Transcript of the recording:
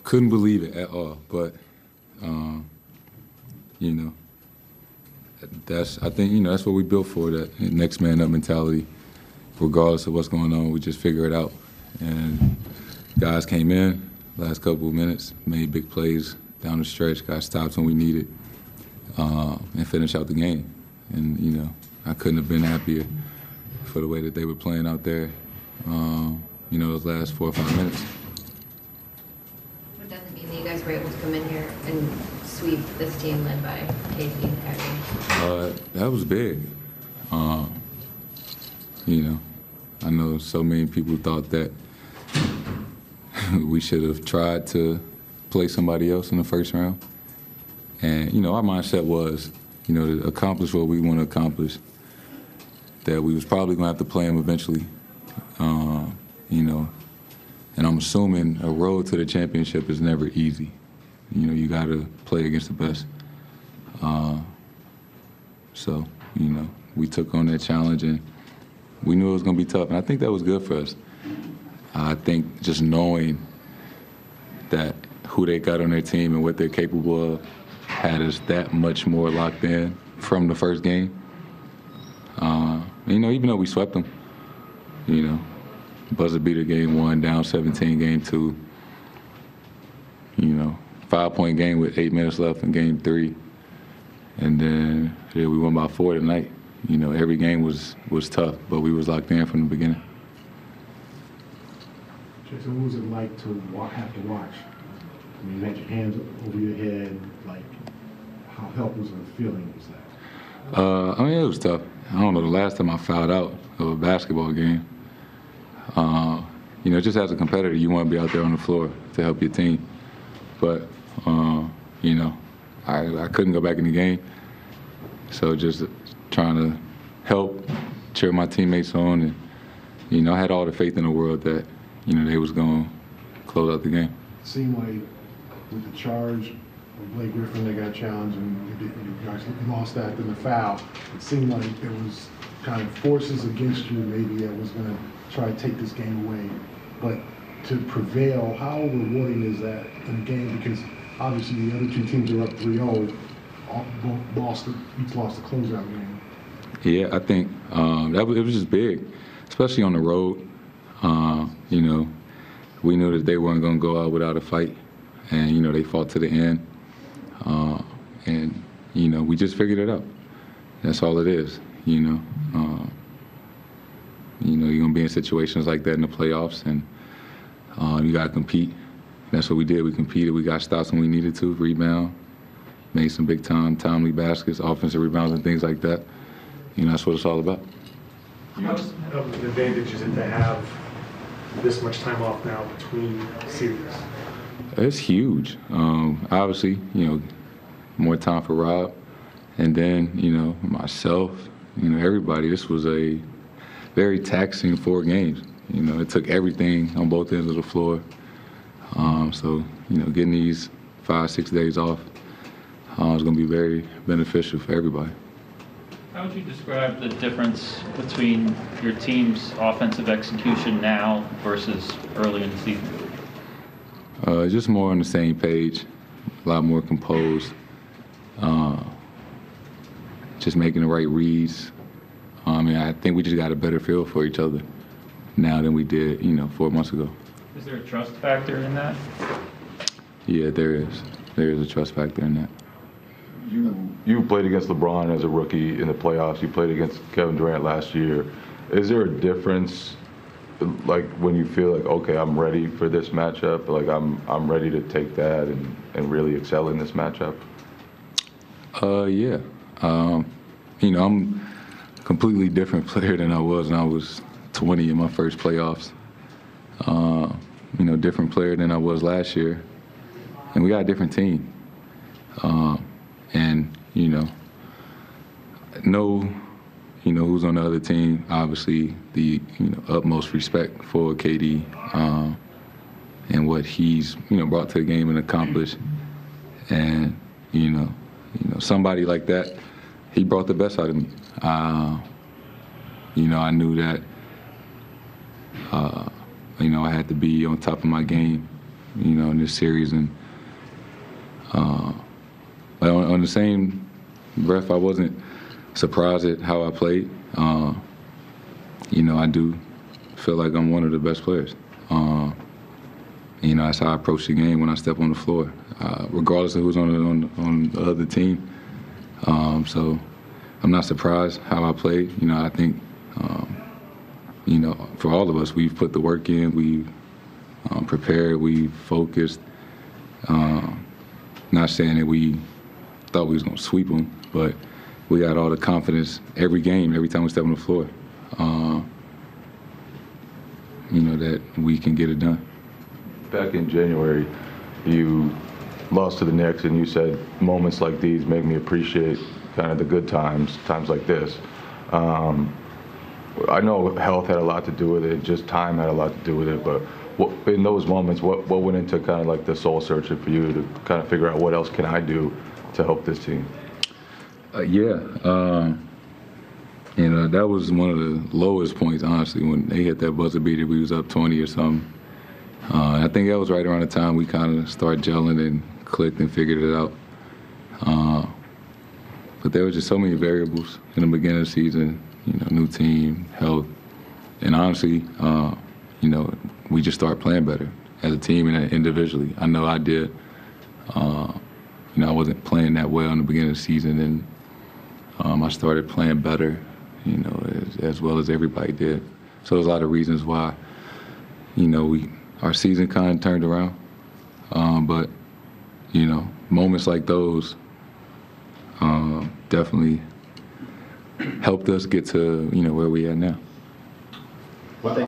couldn't believe it at all. But, you know, I think, you know, that's what we built for, that next man up mentality. Regardless of what's going on, we just figure it out. And guys came in last couple of minutes, made big plays down the stretch, got stops when we needed, and finished out the game. And, you know, I couldn't have been happier for the way that they were playing out there, you know, those last 4 or 5 minutes. What does it mean that you guys were able to come in here and sweep this team led by KD and Kyrie? That was big. You know, I know so many people thought that we should have tried to play somebody else in the first round. And, you know, our mindset was, you know, to accomplish what we want to accomplish, that we was probably going to have to play them eventually. You know, and I'm assuming a road to the championship is never easy. You know, you got to play against the best. So, you know, we took on that challenge, and we knew it was going to be tough. And I think that was good for us. I think just knowing that who they got on their team and what they're capable of had us that much more locked in from the first game. You know, even though we swept them, you know, buzzer beater game 1, down 17 game 2, you know, 5-point game with 8 minutes left in game 3. And then we won by 4 tonight. You know, every game was tough, but we was locked in from the beginning. Jayson, what was it like to have to watch? I mean, you had your hands over your head. Like, how helpless of a feeling was that? I mean, it was tough. I don't know, the last time I fouled out of a basketball game. You know, just as a competitor, you want to be out there on the floor to help your team. But, you know, I couldn't go back in the game. So just trying to help cheer my teammates on. And, you know, I had all the faith in the world that, you know, they was going to close out the game. It seemed like with the charge of Blake Griffin, they got challenged, and you guys lost that, then the foul. It seemed like there was kind of forces against you maybe that was going to try to take this game away. But to prevail, how rewarding is that in a game? Because obviously the other two teams are up 3-0, each lost the closeout game. Yeah, I think it was just big, especially on the road. You know, we knew that they weren't going to go out without a fight, and, you know, they fought to the end. And, you know, we just figured it out. That's all it is, you know. You know, you're going to be in situations like that in the playoffs, and you got to compete. That's what we did. We competed. We got stops when we needed to, rebound, made some timely baskets, offensive rebounds and things like that. You know, that's what it's all about. How much of an advantage is it to have this much time off now between series? It's huge. Obviously, you know, more time for Rob, and then, you know, myself, you know, everybody. This was a very taxing 4 games. You know, it took everything on both ends of the floor. So, you know, getting these 5-6 days off is going to be very beneficial for everybody. How would you describe the difference between your team's offensive execution now versus early in the season? Just more on the same page, a lot more composed, just making the right reads. I mean, I think we just got a better feel for each other now than we did, you know, 4 months ago. Is there a trust factor in that? Yeah, there is. There is a trust factor in that. You played against LeBron as a rookie in the playoffs. You played against Kevin Durant last year. Is there a difference, like when you feel like, okay, I'm ready for this matchup, like I'm ready to take that and really excel in this matchup? Yeah. You know, I'm a completely different player than I was when I was 20 in my first playoffs. You know, different player than I was last year. And we got a different team. And, you know who's on the other team. Obviously, the utmost respect for KD and what he's brought to the game and accomplished. And you know, somebody like that, he brought the best out of me. I knew that I had to be on top of my game in this series. And but on the same breath, I wasn't surprised at how I played. I do feel like I'm one of the best players. That's how I approach the game when I step on the floor, regardless of who's on the other team. So I'm not surprised how I played. I think, for all of us, we've put the work in, we've prepared, we've focused. Not saying that we thought we was going to sweep them, but we got all the confidence every game, every time we step on the floor, that we can get it done. Back in January, you lost to the Knicks, and you said moments like these make me appreciate kind of the good times like this. I know health had a lot to do with it, just time had a lot to do with it, but in those moments, what went into kind of like the soul searching for you to kind of figure out what else can I do to help this team? That was one of the lowest points, honestly, when they hit that buzzer beater. We was up 20 or something. I think that was right around the time we kind of started gelling and clicked and figured it out. But there was just so many variables in the beginning of the season, new team, health. And honestly, we just started playing better as a team and individually. I know I did. I wasn't playing that well in the beginning of the season, and I started playing better, as well as everybody did. So there's a lot of reasons why, our season kind of turned around. But, moments like those definitely helped us get to, where we are now.